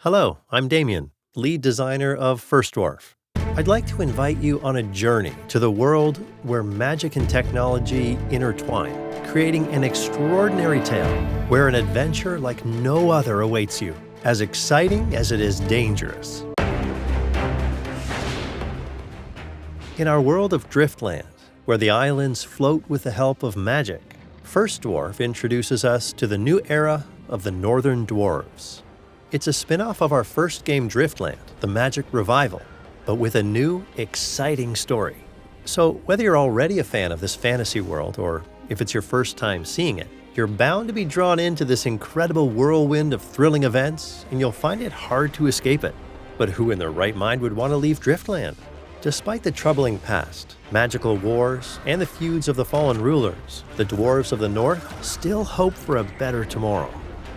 Hello, I'm Damien, lead designer of First Dwarf. I'd like to invite you on a journey to the world where magic and technology intertwine, creating an extraordinary tale where an adventure like no other awaits you, as exciting as it is dangerous. In our world of Driftland, where the islands float with the help of magic, First Dwarf introduces us to the new era of the Northern Dwarves. It's a spin-off of our first game Driftland, the Magic Revival, but with a new, exciting story. So whether you're already a fan of this fantasy world, or if it's your first time seeing it, you're bound to be drawn into this incredible whirlwind of thrilling events, and you'll find it hard to escape it. But who in their right mind would want to leave Driftland? Despite the troubling past, magical wars, and the feuds of the fallen rulers, the dwarves of the north still hope for a better tomorrow.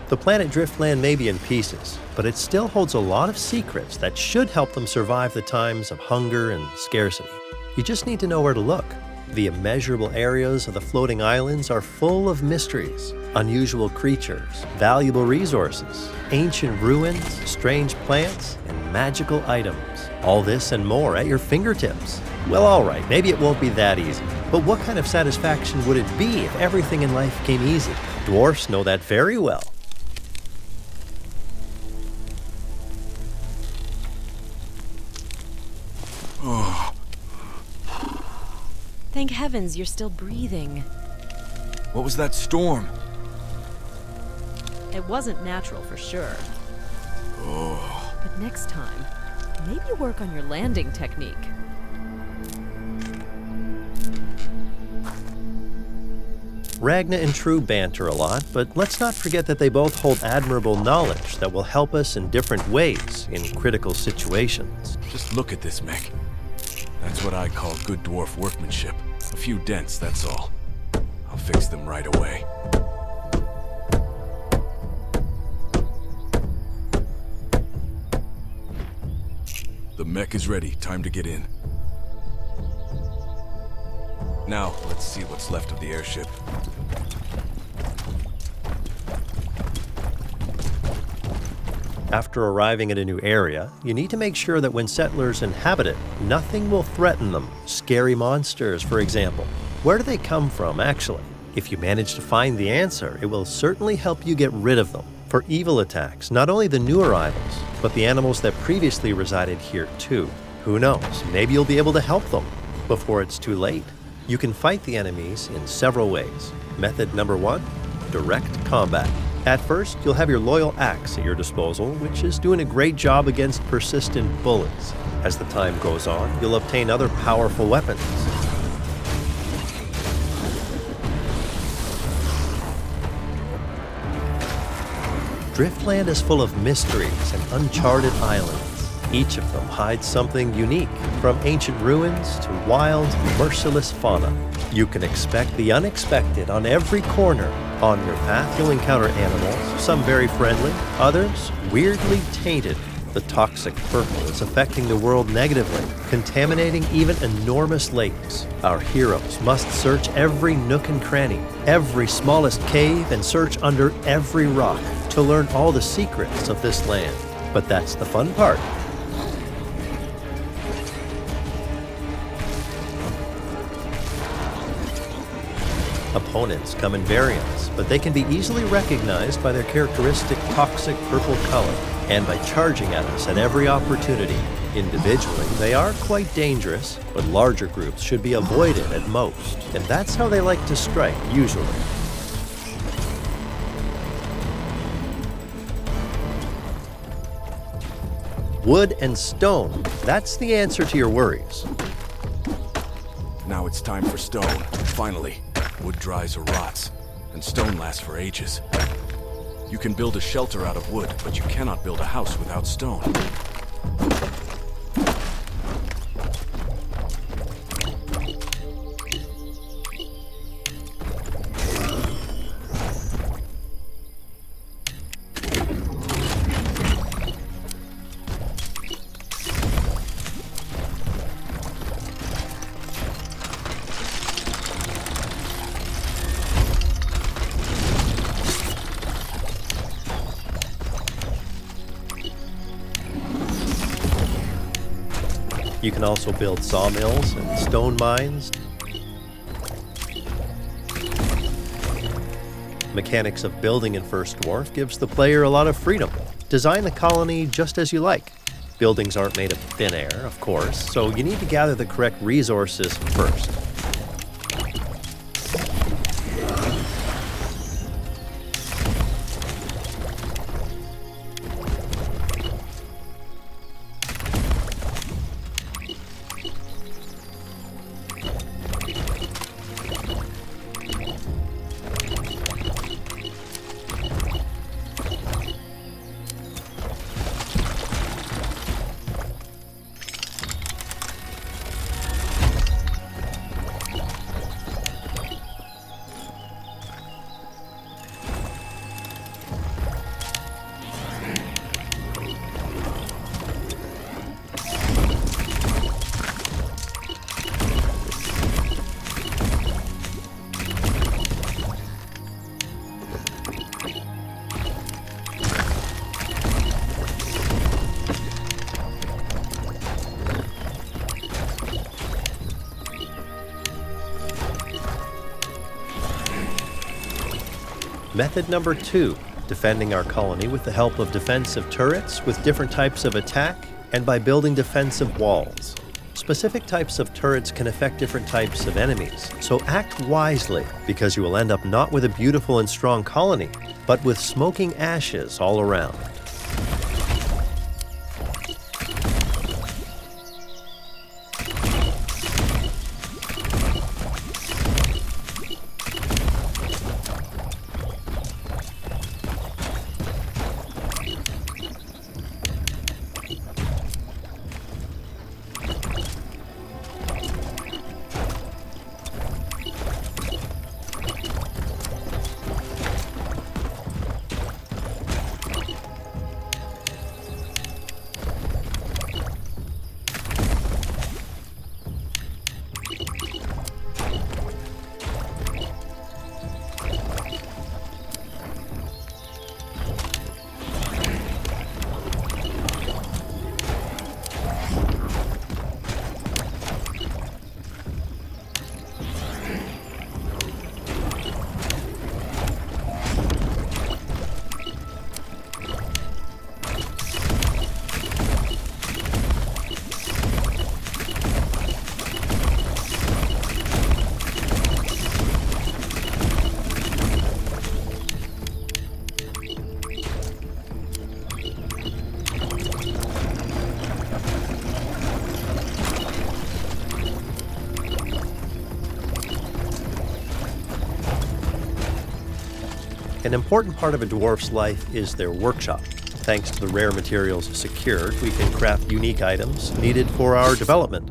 The planet Driftland may be in pieces, but it still holds a lot of secrets that should help them survive the times of hunger and scarcity. You just need to know where to look. The immeasurable areas of the floating islands are full of mysteries, unusual creatures, valuable resources, ancient ruins, strange plants, and magical items. All this and more at your fingertips. Well, alright, maybe it won't be that easy, but what kind of satisfaction would it be if everything in life came easy? Dwarfs know that very well. Thank heavens you're still breathing. What was that storm? It wasn't natural for sure. Oh. But next time, maybe work on your landing technique. Ragna and True banter a lot, but let's not forget that they both hold admirable knowledge that will help us in different ways in critical situations. Just look at this mech. That's what I call good dwarf workmanship. A few dents, that's all. I'll fix them right away. The mech is ready. Time to get in. Now, let's see what's left of the airship. After arriving at a new area, you need to make sure that when settlers inhabit it, nothing will threaten them. Scary monsters, for example. Where do they come from, actually? If you manage to find the answer, it will certainly help you get rid of them. For evil attacks, not only the new arrivals, but the animals that previously resided here too. Who knows, maybe you'll be able to help them before it's too late. You can fight the enemies in several ways. Method number 1, direct combat. At first, you'll have your loyal axe at your disposal, which is doing a great job against persistent bullies. As the time goes on, you'll obtain other powerful weapons. Driftland is full of mysteries and uncharted islands. Each of them hides something unique, from ancient ruins to wild, merciless fauna. You can expect the unexpected on every corner. On your path, you'll encounter animals, some very friendly, others weirdly tainted. The toxic purple is affecting the world negatively, contaminating even enormous lakes. Our heroes must search every nook and cranny, every smallest cave, and search under every rock to learn all the secrets of this land. But that's the fun part. Opponents come in variants, but they can be easily recognized by their characteristic toxic purple color and by charging at us at every opportunity. Individually, they are quite dangerous, but larger groups should be avoided at most, and that's how they like to strike, usually. Wood and stone, that's the answer to your worries. Now it's time for stone. Finally. Wood dries or rots, and stone lasts for ages. You can build a shelter out of wood, but you cannot build a house without stone. You can also build sawmills and stone mines. Mechanics of building in First Dwarf gives the player a lot of freedom. Design the colony just as you like. Buildings aren't made of thin air, of course, so you need to gather the correct resources first. Method number 2, defending our colony with the help of defensive turrets with different types of attack and by building defensive walls. Specific types of turrets can affect different types of enemies, so act wisely because you will end up not with a beautiful and strong colony, but with smoking ashes all around. An important part of a dwarf's life is their workshop. Thanks to the rare materials secured, we can craft unique items needed for our development.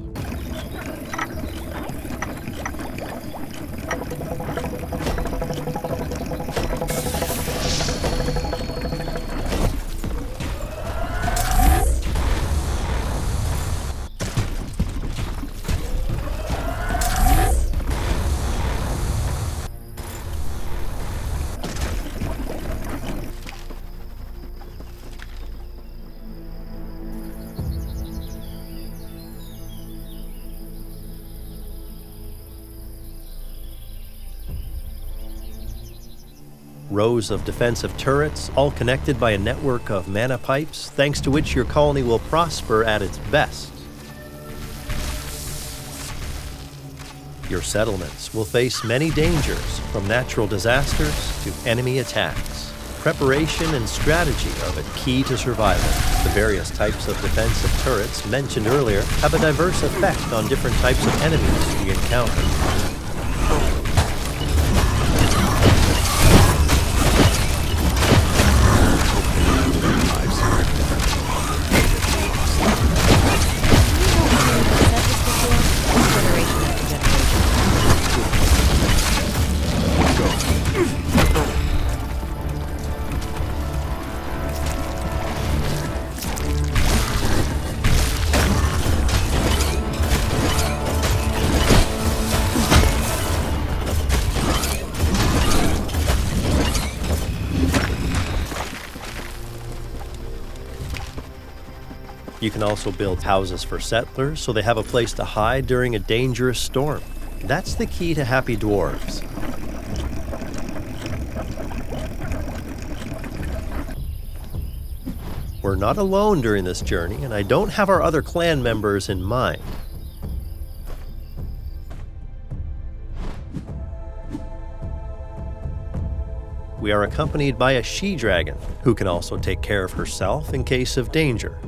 Rows of defensive turrets, all connected by a network of mana pipes, thanks to which your colony will prosper at its best. Your settlements will face many dangers, from natural disasters to enemy attacks. Preparation and strategy are the key to survival. The various types of defensive turrets mentioned earlier have a diverse effect on different types of enemies we encounter. You can also build houses for settlers so they have a place to hide during a dangerous storm. That's the key to happy dwarves. We're not alone during this journey, and I don't have our other clan members in mind. We are accompanied by a she-dragon, who can also take care of herself in case of danger.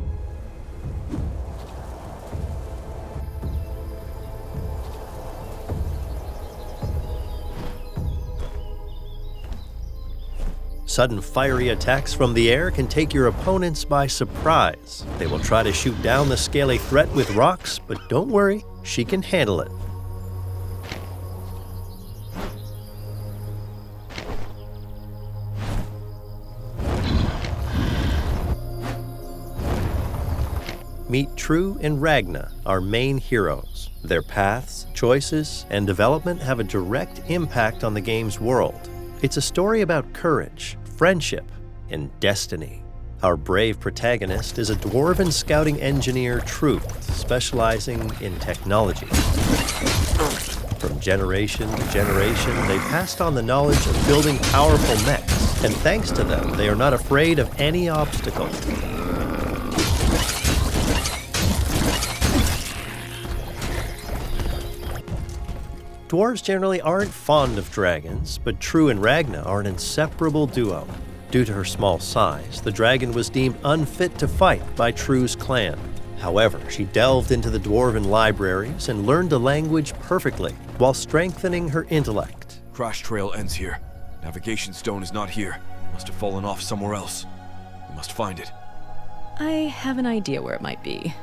Sudden fiery attacks from the air can take your opponents by surprise. They will try to shoot down the scaly threat with rocks, but don't worry, she can handle it. Meet True and Ragna, our main heroes. Their paths, choices, and development have a direct impact on the game's world. It's a story about courage, friendship, and destiny. Our brave protagonist is a dwarven scouting engineer, Truth, specializing in technology. From generation to generation, they passed on the knowledge of building powerful mechs, and thanks to them, they are not afraid of any obstacle. Dwarves generally aren't fond of dragons, but True and Ragna are an inseparable duo. Due to her small size, the dragon was deemed unfit to fight by True's clan. However, she delved into the dwarven libraries and learned the language perfectly, while strengthening her intellect. Crash trail ends here. Navigation stone is not here. Must have fallen off somewhere else. We must find it. I have an idea where it might be.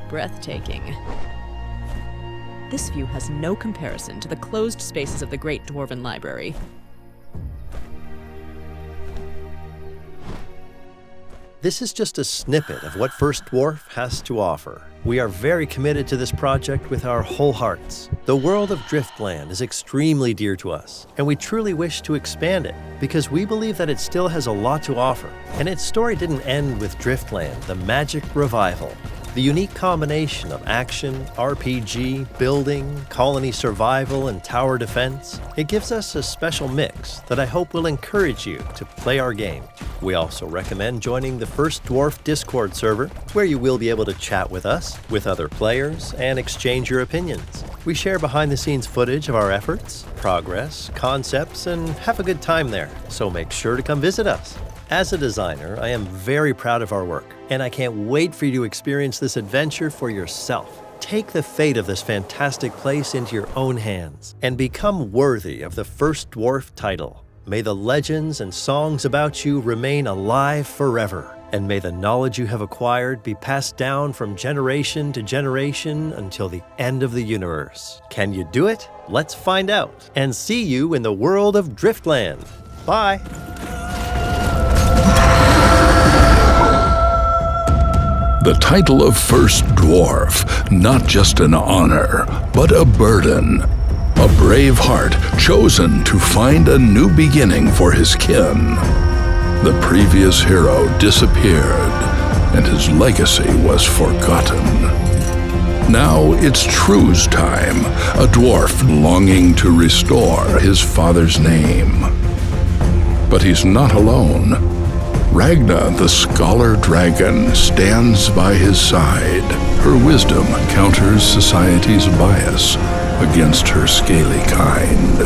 Breathtaking. This view has no comparison to the closed spaces of the Great Dwarven Library. This is just a snippet of what First Dwarf has to offer. We are very committed to this project with our whole hearts. The world of Driftland is extremely dear to us, and we truly wish to expand it because we believe that it still has a lot to offer. And its story didn't end with Driftland, the Magic Revival. The unique combination of action, RPG, building, colony survival, and tower defense, it gives us a special mix that I hope will encourage you to play our game. We also recommend joining the First Dwarf Discord server, where you will be able to chat with us, with other players, and exchange your opinions. We share behind-the-scenes footage of our efforts, progress, concepts, and have a good time there, so make sure to come visit us. As a designer, I am very proud of our work, and I can't wait for you to experience this adventure for yourself. Take the fate of this fantastic place into your own hands, and become worthy of the First Dwarf title. May the legends and songs about you remain alive forever, and may the knowledge you have acquired be passed down from generation to generation until the end of the universe. Can you do it? Let's find out, and see you in the world of Driftland. Bye! The title of First Dwarf, not just an honor, but a burden. A brave heart chosen to find a new beginning for his kin. The previous hero disappeared, and his legacy was forgotten. Now it's True's time, a dwarf longing to restore his father's name. But he's not alone. Ragna, the scholar dragon, stands by his side. Her wisdom counters society's bias against her scaly kind.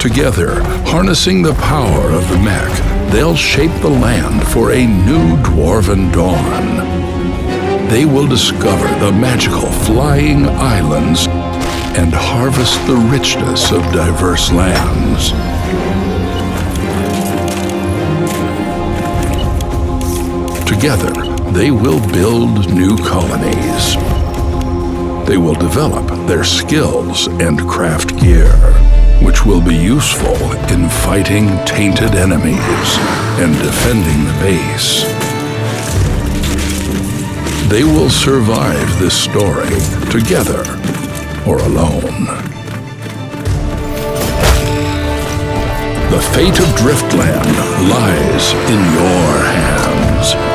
Together, harnessing the power of the mech, they'll shape the land for a new dwarven dawn. They will discover the magical flying islands and harvest the richness of diverse lands. Together, they will build new colonies. They will develop their skills and craft gear, which will be useful in fighting tainted enemies and defending the base. they will survive this story together or alone. The fate of Driftland lies in your hands.